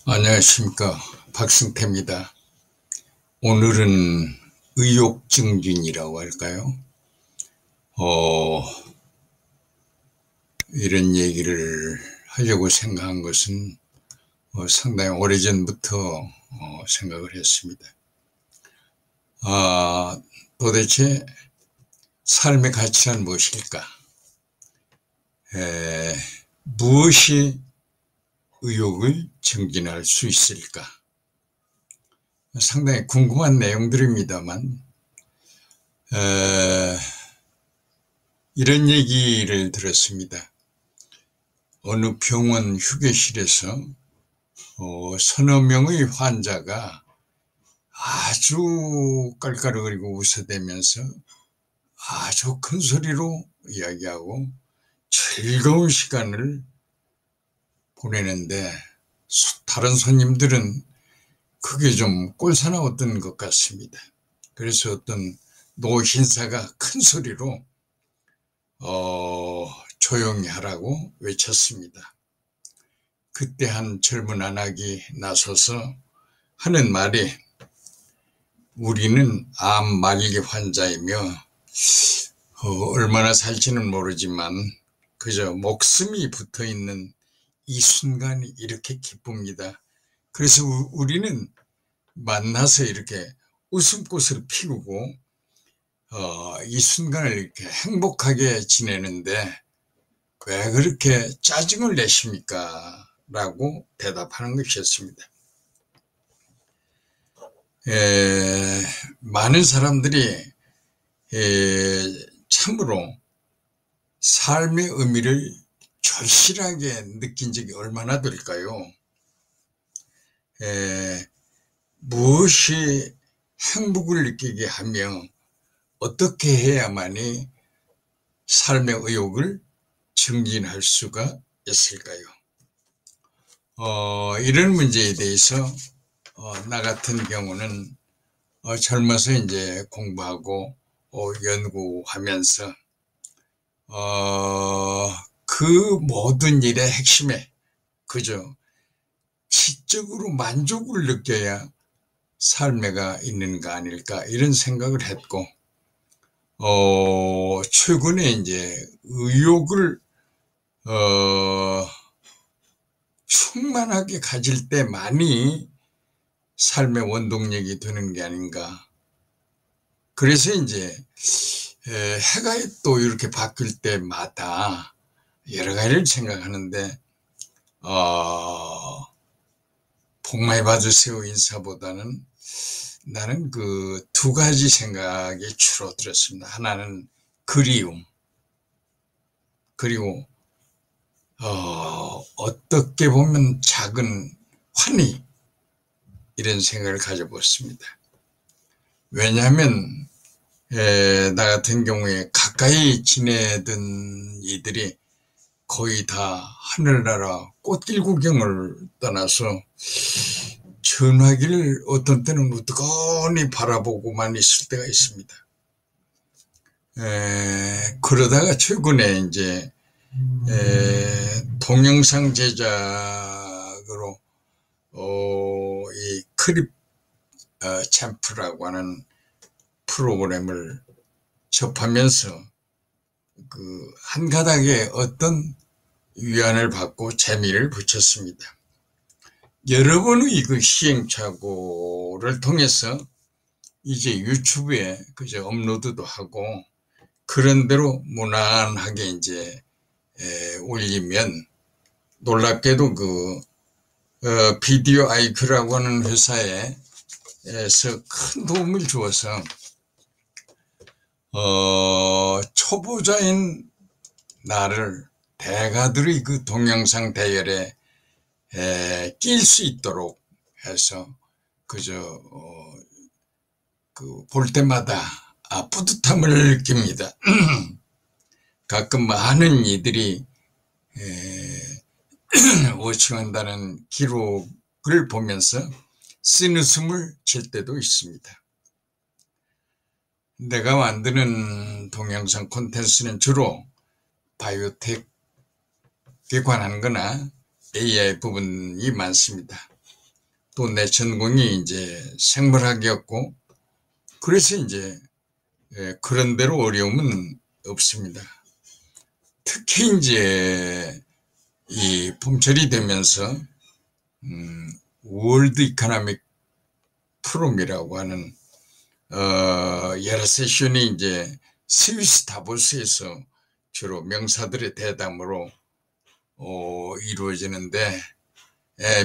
안녕하십니까. 박승태입니다. 오늘은 의욕증진이라고 할까요? 어, 이런 얘기를 하려고 생각한 것은 상당히 오래전부터 생각을 했습니다. 도대체 삶의 가치란 무엇일까? 무엇이 의욕을 증진할 수 있을까? 상당히 궁금한 내용들입니다만 이런 얘기를 들었습니다. 어느 병원 휴게실에서 서너 명의 환자가 아주 깔깔거리고 웃어대면서 아주 큰 소리로 이야기하고 즐거운 시간을 보내는데 다른 손님들은 그게 좀 꼴사나웠던 것 같습니다. 그래서 어떤 노신사가 큰 소리로 조용히 하라고 외쳤습니다. 그때 한 젊은 아낙이 나서서 하는 말이 우리는 암 말기 환자이며 얼마나 살지는 모르지만 그저 목숨이 붙어있는 이 순간이 이렇게 기쁩니다. 그래서 우리는 만나서 이렇게 웃음꽃을 피우고 이 순간을 이렇게 행복하게 지내는데 왜 그렇게 짜증을 내십니까? 라고 대답하는 것이었습니다. 많은 사람들이 참으로 삶의 의미를 절실하게 느낀 적이 얼마나 될까요? 무엇이 행복을 느끼게 하며 어떻게 해야만이 삶의 의욕을 증진할 수가 있을까요? 이런 문제에 대해서 나 같은 경우는 젊어서 이제 공부하고 연구하면서 그 모든 일의 핵심에 그저 지적으로 만족을 느껴야 삶에가 있는가 아닐까 이런 생각을 했고 최근에 이제 의욕을 충만하게 가질 때만이 삶의 원동력이 되는 게 아닌가. 그래서 이제 해가 또 이렇게 바뀔 때마다 여러 가지를 생각하는데 복 많이 받으세요 인사보다는 나는 그 두 가지 생각이 주로 들었습니다. 하나는 그리움, 그리고 어떻게 보면 작은 환희 이런 생각을 가져봤습니다. 왜냐하면 나 같은 경우에 가까이 지내던 이들이 거의 다 하늘나라 꽃길 구경을 떠나서 전화기를 어떤 때는 우두커니 바라보고만 있을 때가 있습니다. 그러다가 최근에 이제 동영상 제작으로 이 크립 챔프라고 하는 프로그램을 접하면서 그 한 가닥에 어떤 위안을 받고 재미를 붙였습니다. 여러 번의 그 시행착오를 통해서 이제 유튜브에 그저 업로드도 하고 그런 대로 무난하게 이제 올리면 놀랍게도 그 비디오 아이크라고 하는 회사에서 큰 도움을 주어서 초보자인 나를 대가들의 그 동영상 대열에 낄 수 있도록 해서 그저 그 볼 때마다 뿌듯함을 느낍니다. 가끔 많은 이들이 워칭한다는 기록을 보면서 쓴웃음을 칠 때도 있습니다. 내가 만드는 동영상 콘텐츠는 주로 바이오텍에 관한 거나 AI 부분이 많습니다. 또 내 전공이 이제 생물학이었고, 그래서 이제 그런 대로 어려움은 없습니다. 특히 이제 이 봄철이 되면서 월드 이코노믹 포럼이라고 하는 여러 세션이 이제 스위스 다보스에서 주로 명사들의 대담으로 이루어지는데,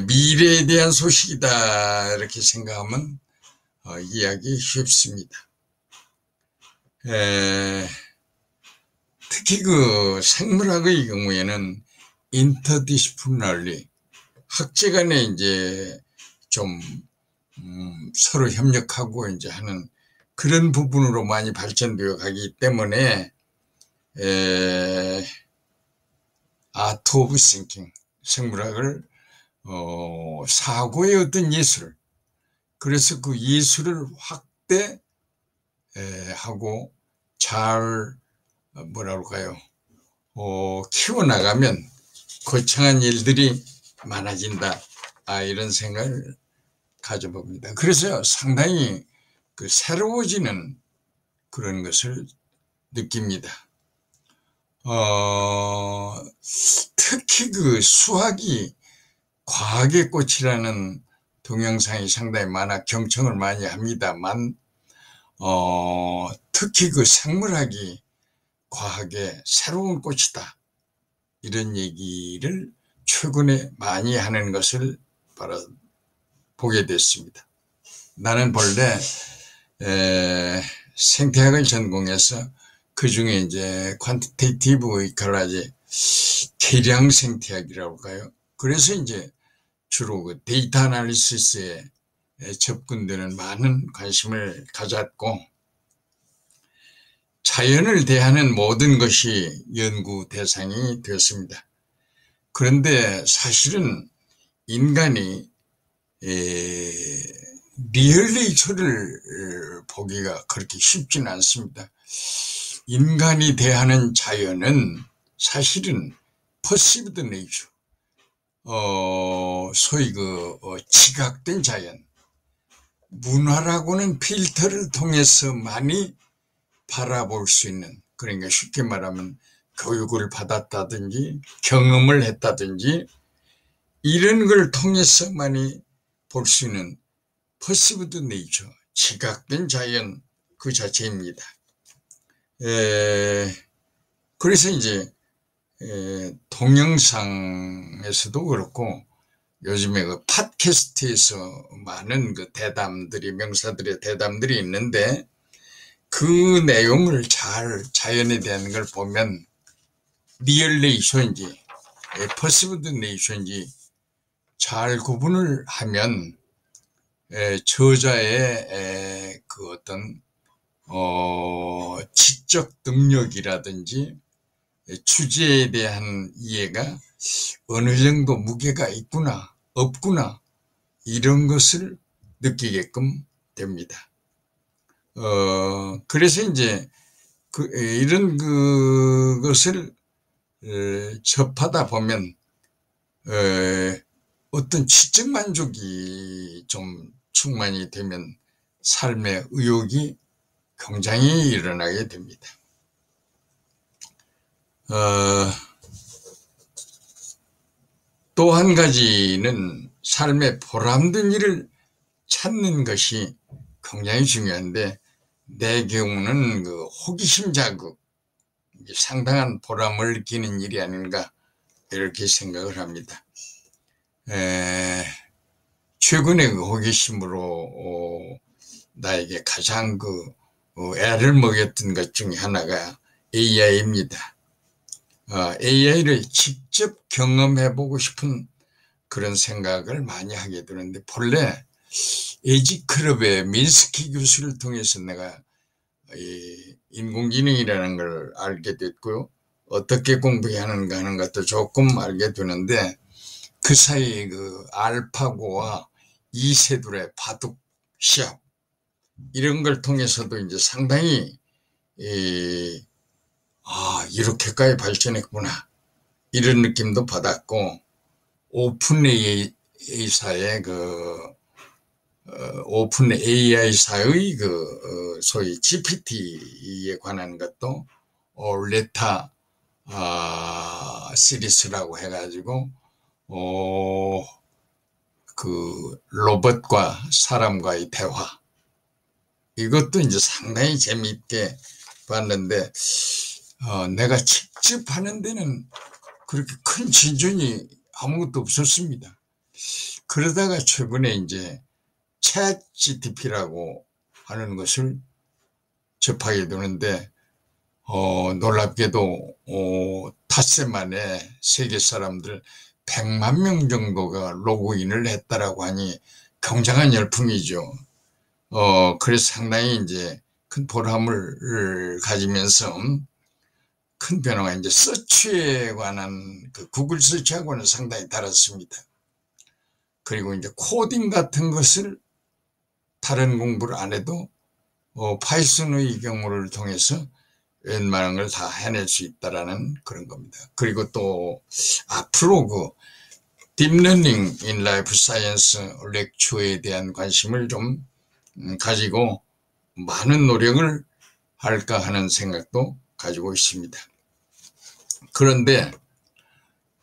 미래에 대한 소식이다 이렇게 생각하면 이해하기 쉽습니다. 특히 그 생물학의 경우에는 인터디시플리너리, 학제 간에 이제 좀 서로 협력하고 이제 하는 그런 부분으로 많이 발전되어 가기 때문에 아트 오브 싱킹, 생물학을 사고의 어떤 예술, 그래서 그 예술을 확대하고 잘 뭐라 그럴까요? 키워나가면 거창한 일들이 많아진다. 이런 생각을 가져봅니다. 그래서 상당히 그 새로워지는 그런 것을 느낍니다. 특히 그 수학이 과학의 꽃이라는 동영상이 상당히 많아 경청을 많이 합니다만, 특히 그 생물학이 과학의 새로운 꽃이다, 이런 얘기를 최근에 많이 하는 것을 보게 됐습니다. 나는 본래 생태학을 전공해서 그 중에 이제 퀀티테이티브 이콜로지, 계량 생태학이라고 할까요? 그래서 이제 주로 그 데이터 아날리시스에 접근되는 많은 관심을 가졌고, 자연을 대하는 모든 것이 연구 대상이 되었습니다. 그런데 사실은 인간이 리얼 네이처를 보기가 그렇게 쉽지는 않습니다. 인간이 대하는 자연은 사실은 퍼시브드 네이처, 소위 지각된 자연, 문화라고는 필터를 통해서만이 바라볼 수 있는, 그러니까 쉽게 말하면 교육을 받았다든지 경험을 했다든지 이런 걸 통해서만이 볼 수 있는 퍼시브드 네이처, 지각된 자연 그 자체입니다. 그래서 이제 동영상에서도 그렇고 요즘에 그 팟캐스트에서 많은 그 대담들이, 명사들의 대담들이 있는데, 그 내용을 잘 자연에 대한 걸 보면 리얼 네이처인지 퍼시브드 네이처인지 잘 구분을 하면 저자의 그 어떤 지적 능력이라든지 주제에 대한 이해가 어느 정도 무게가 있구나 없구나 이런 것을 느끼게끔 됩니다. 그래서 이제 이런 것을 접하다 보면 어떤 지적 만족이 좀 충만이 되면 삶의 의욕이 굉장히 일어나게 됩니다. 또 한 가지는 삶의 보람된 일을 찾는 것이 굉장히 중요한데, 내 경우는 그 호기심 자극, 상당한 보람을 느끼는 일이 아닌가 이렇게 생각을 합니다. 최근에 그 호기심으로 나에게 가장 애를 먹였던 것 중에 하나가 AI입니다. AI를 직접 경험해보고 싶은 그런 생각을 많이 하게 되는데, 본래 에이지클럽의 민스키 교수를 통해서 내가 인공지능이라는 걸 알게 됐고요. 어떻게 공부해야 하는가 하는 것도 조금 알게 되는데, 그 사이에 그 알파고와 이세돌의 바둑 시합, 이런 걸 통해서도 이제 상당히 이렇게까지 발전했구나 이런 느낌도 받았고, 오픈 AI사의 그 오픈 AI사의 소위 GPT에 관한 것도 레타 시리즈라고 해가지고 그 로봇과 사람과의 대화, 이것도 이제 상당히 재미있게 봤는데 내가 직접 하는 데는 그렇게 큰 진전이 아무것도 없었습니다. 그러다가 최근에 이제 챗 GTP라고 하는 것을 접하게 되는데 놀랍게도 닷새 만에 세계 사람들 100만 명 정도가 로그인을 했다라고 하니 굉장한 열풍이죠. 그래서 상당히 이제 큰 보람을 가지면서 큰 변화가 이제 서치에 관한 그 구글 서치하고는 상당히 달랐습니다. 그리고 이제 코딩 같은 것을 다른 공부를 안 해도 파이썬의 경우를 통해서 웬만한 걸 다 해낼 수 있다라는 그런 겁니다. 그리고 또 앞으로 그 딥러닝 인 라이프 사이언스 렉처에 대한 관심을 좀 가지고 많은 노력을 할까 하는 생각도 가지고 있습니다. 그런데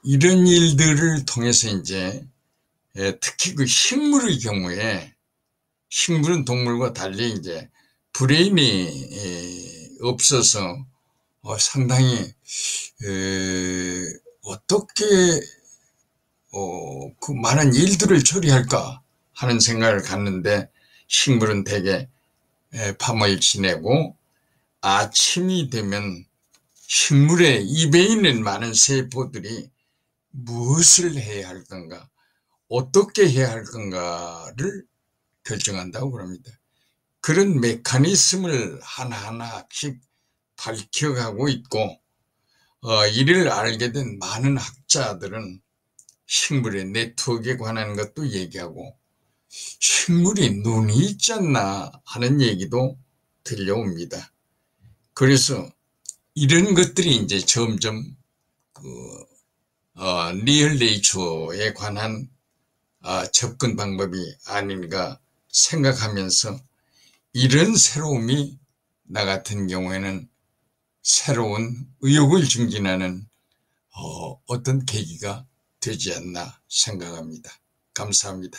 이런 일들을 통해서 이제 특히 그 식물의 경우에, 식물은 동물과 달리 이제 브레인이 없어서 상당히 어떻게 그 많은 일들을 처리할까 하는 생각을 갖는데, 식물은 대개 밤을 지내고 아침이 되면 식물의 입에 있는 많은 세포들이 무엇을 해야 할 건가, 어떻게 해야 할 건가를 결정한다고 그럽니다. 그런 메커니즘을 하나하나씩 밝혀가고 있고, 이를 알게 된 많은 학자들은 식물의 네트워크에 관한 것도 얘기하고, 식물이 눈이 있지 않나 하는 얘기도 들려옵니다. 그래서 이런 것들이 이제 점점 리얼 네이처에 관한 접근 방법이 아닌가 생각하면서, 이런 새로움이 나 같은 경우에는 새로운 의욕을 증진하는 어떤 계기가 되지 않나 생각합니다. 감사합니다.